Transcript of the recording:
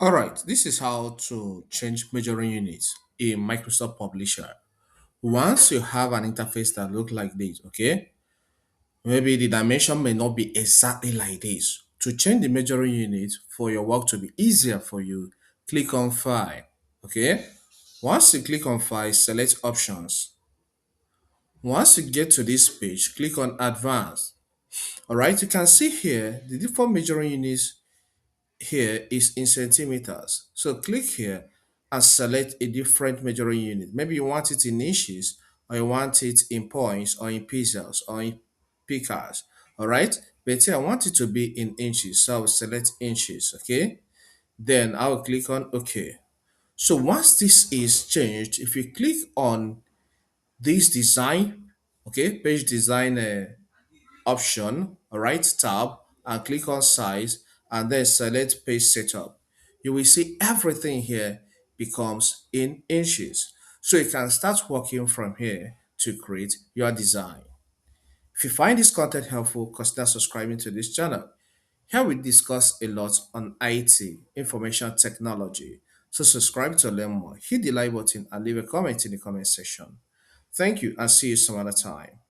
All right, this is how to change measuring units in Microsoft Publisher. Once you have an interface that look like this, okay, maybe the dimension may not be exactly like this. To change the measuring unit for your work to be easier for you, click on File, okay. Once you click on File, select Options. Once you get to this page, click on Advanced. All right, you can see here the default measuring units here is in centimeters. So click here and select a different measuring unit. Maybe you want it in inches, or you want it in points, or in pixels, or in picas. All right. But here I want it to be in inches. So I will select inches. Okay. Then I will click on OK. So once this is changed, if you click on this design, okay, page design option, all right, tab, and click on size, and then select page setup. You will see everything here becomes in inches. So you can start working from here to create your design. If you find this content helpful, consider subscribing to this channel. Here we discuss a lot on IT, information technology. So subscribe to learn more. Hit the like button and leave a comment in the comment section. Thank you and see you some other time.